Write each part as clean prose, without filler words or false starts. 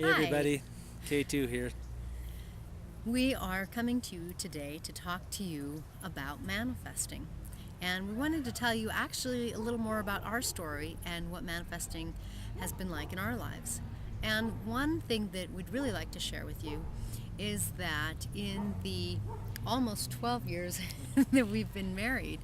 Hey Hi, everybody, K2 here. we are coming to you today to talk to you about manifesting. And we wanted to tell you actually a little more about our story and what manifesting has been like in our lives. And one thing that we'd really like to share with you is that in the almost 12 years that we've been married,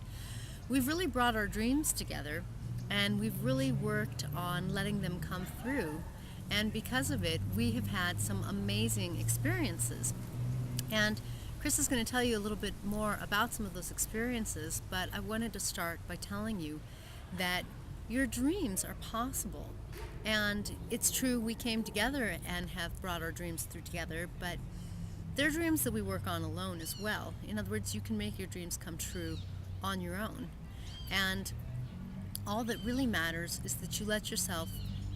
we've really brought our dreams together and we've really worked on letting them come through. And because of it, we have had some amazing experiences. And Chris is going to tell you a little bit more about some of those experiences, but I wanted to start by telling you that your dreams are possible. And it's true, we came together and have brought our dreams through together, but they're dreams that we work on alone as well. In other words, you can make your dreams come true on your own. And all that really matters is that you let yourself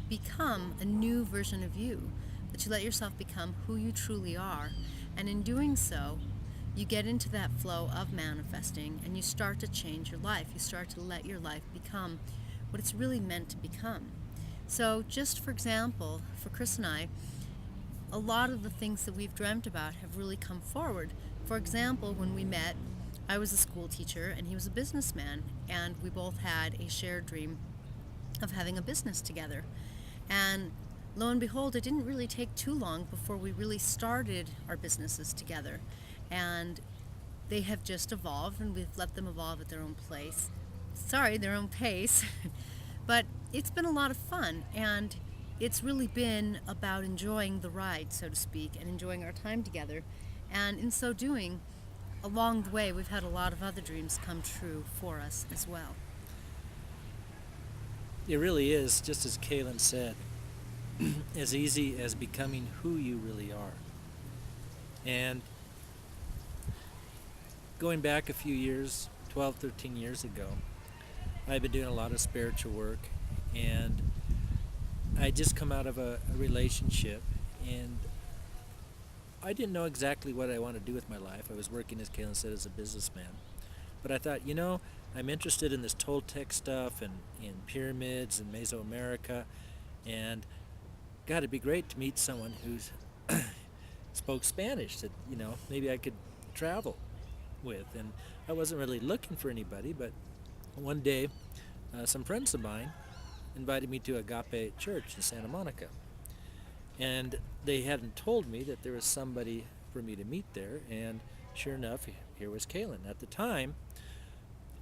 become a new version of you, that you let yourself become who you truly are. And in doing so, you get into that flow of manifesting and you start to change your life. You start to let your life become what it's really meant to become. So, just for example, for Chris and I, a lot of the things that we've dreamt about have really come forward. For example, when we met, I was a school teacher and he was a businessman, and we both had a shared dream of having a business together. And lo and behold, it didn't really take too long before we really started our businesses together. And they have just evolved, and we've let them evolve at their own place. Sorry, their own pace. But it's been a lot of fun, and it's really been about enjoying the ride, so to speak, and enjoying our time together. And in so doing, along the way, we've had a lot of other dreams come true for us as well. It really is, just as Kaylin said, as easy as becoming who you really are. And going back a few years, 12, 13 years ago, I've been doing a lot of spiritual work, and I just come out of a relationship, and I didn't know exactly what I wanted to do with my life. I was working, as Kaylin said, as a businessman. But I thought, I'm interested in this Toltec stuff and in pyramids and Mesoamerica, and God, it'd be great to meet someone who's spoke Spanish that maybe I could travel with. And I wasn't really looking for anybody, but one day, some friends of mine invited me to Agape Church in Santa Monica, and they hadn't told me that there was somebody for me to meet there. And sure enough, here was Kaylin. At the time,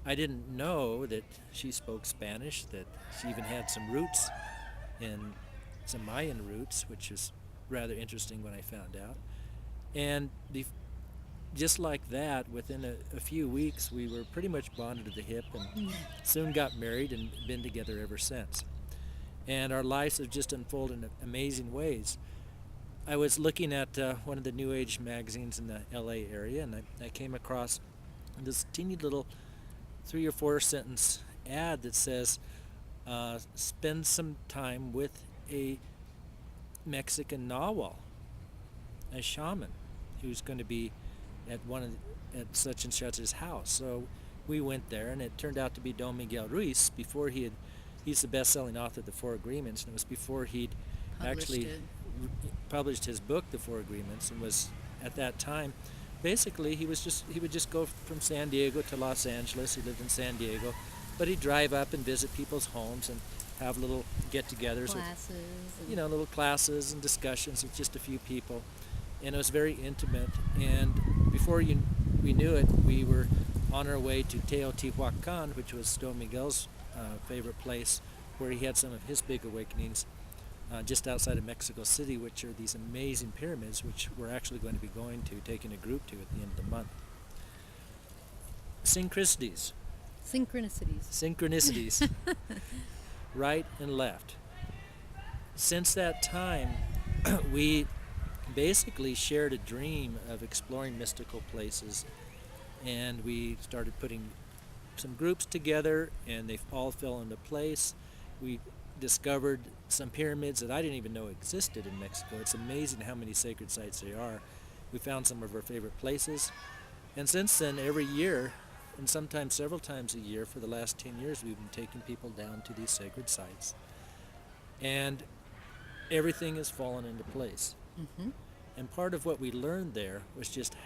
I didn't know that she spoke Spanish, that she even had some roots in some Mayan roots, which is rather interesting when I found out. And just like that, within a few weeks, we were pretty much bonded to the hip and soon got married and been together ever since. And our lives have just unfolded in amazing ways. I was looking at one of the New Age magazines in the LA area, and I came across this teeny little 3 or 4 sentence ad that says, spend some time with a Mexican Nahual, a shaman, who's going to be at such and such's house. So we went there, and it turned out to be Don Miguel Ruiz. He's the best-selling author of The Four Agreements, and it was before he'd Published actually it. published his book, The Four Agreements, and was at that time. Basically, he would just go from San Diego to Los Angeles. He lived in San Diego, but he'd drive up and visit people's homes and have little get-togethers with, Classes. And little classes and discussions with just a few people, and it was very intimate. And before we knew it, we were on our way to Teotihuacan, which was Don Miguel's favorite place, where he had some of his big awakenings, just outside of Mexico City, which are these amazing pyramids, which we're actually going to be taking a group to at the end of the month. Synchronicities, synchronicities. synchronicities, right and left. Since that time, we basically shared a dream of exploring mystical places, and we started putting some groups together, and they all fell into place. We discovered some pyramids that I didn't even know existed in Mexico. It's amazing how many sacred sites there are. We found some of our favorite places, and since then, every year, and sometimes several times a year for the last 10 years, we've been taking people down to these sacred sites. And everything has fallen into place. Hmm. And part of what we learned there was just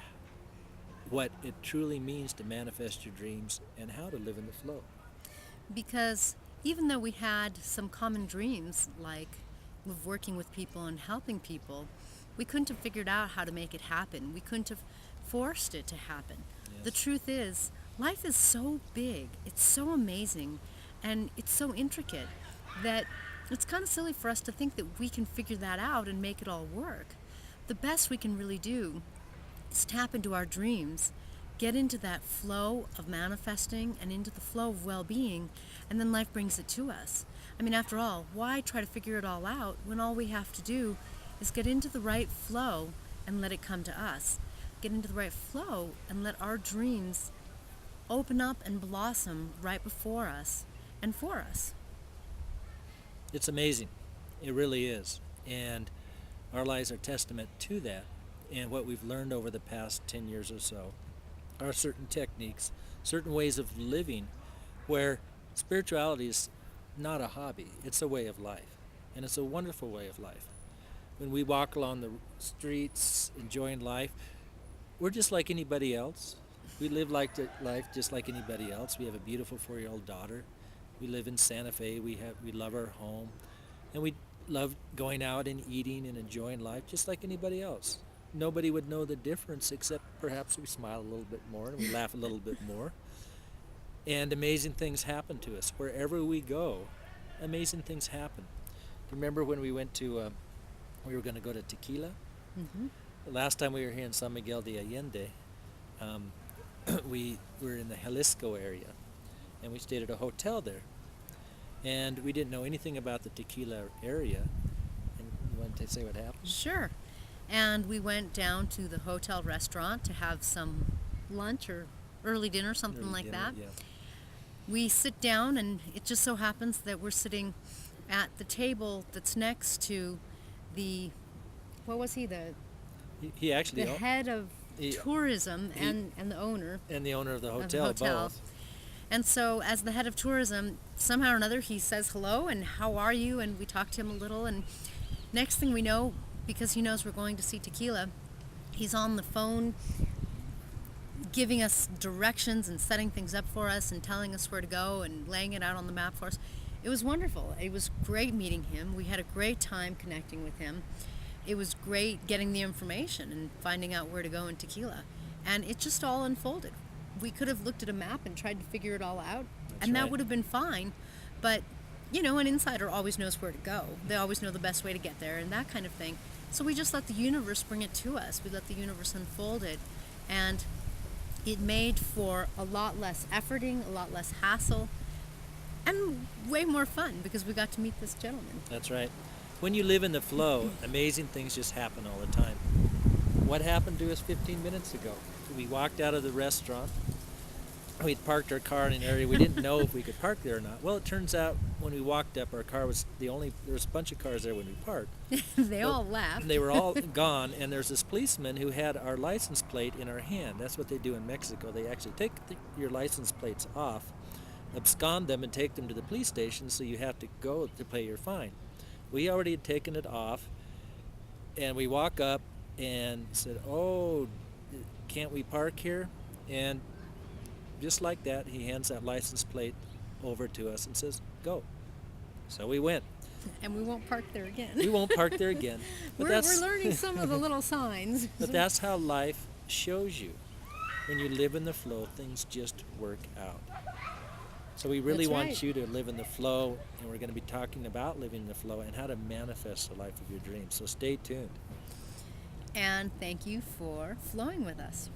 what it truly means to manifest your dreams and how to live in the flow. Because even though we had some common dreams, like of working with people and helping people, we couldn't have figured out how to make it happen. We couldn't have forced it to happen. The Yes. truth is, life is so big, it's so amazing, and it's so intricate that it's kind of silly for us to think that we can figure that out and make it all work. The best we can really do is tap into our dreams, get into that flow of manifesting and into the flow of well being, and then life brings it to us. I mean, after all, why try to figure it all out when all we have to do is get into the right flow and let it come to us? Get into the right flow and let our dreams open up and blossom right before us and for us. It's amazing. It really is. And our lives are testament to that. And what we've learned over the past 10 years or so are certain techniques, certain ways of living where spirituality is not a hobby, it's a way of life. And it's a wonderful way of life. When we walk along the streets enjoying life, we're just like anybody else. We live life just like anybody else. We have a beautiful 4-year-old daughter. We live in Santa Fe. We love our home, and we love going out and eating and enjoying life just like anybody else. Nobody would know the difference except perhaps we smile a little bit more and we laugh a little bit more. And amazing things happen to us wherever we go. Amazing things happen. Do you remember when we went to? We were going to go to Tequila. Hmm. The last time we were here in San Miguel de Allende, we were in the Jalisco area, and we stayed at a hotel there. And we didn't know anything about the Tequila area. And you want to say what happened? Sure. And we went down to the hotel restaurant to have some lunch or early dinner, something Early like dinner, that. Yeah. We sit down, and it just so happens that we're sitting at the table that's next to the, what was he, He actually the head of he- tourism he- and the owner and the owner of the of the hotel, hotel. both. And so, as the head of tourism, somehow or another, he says hello and how are you? And we talk to him a little. And next thing we know, because he knows we're going to see Tequila, he's on the phone giving us directions and setting things up for us and telling us where to go and laying it out on the map for us. It was wonderful. It was great meeting him. We had a great time connecting with him. It was great getting the information and finding out where to go in Tequila. And it just all unfolded. We could have looked at a map and tried to figure it all out, That's and that right. would have been fine. But, an insider always knows where to go. They always know the best way to get there and that kind of thing. So we just let the universe bring it to us. We let the universe unfold it. And it made for a lot less efforting, a lot less hassle, and way more fun because we got to meet this gentleman. That's right. When you live in the flow, amazing things just happen all the time. What happened to us 15 minutes ago? We walked out of the restaurant. We'd parked our car in an area we didn't know if we could park there or not. Well, it turns out when we walked up, our car was there was a bunch of cars there when we parked. They Well, all laughed. They were all gone, and there's this policeman who had our license plate in our hand. That's what they do in Mexico. They actually take your license plates off, abscond them, and take them to the police station, so you have to go to pay your fine. We already had taken it off, and we walk up and said, "Oh, can't we park here?" And just like that, he hands that license plate over to us and says, "Go." So we went. And we won't park there again. We won't park there again. But We're learning some of the little signs. But that's how life shows you. When you live in the flow, things just work out. So we really That's want right. you to live in the flow, and we're going to be talking about living in the flow and how to manifest the life of your dreams. So stay tuned. And thank you for flowing with us.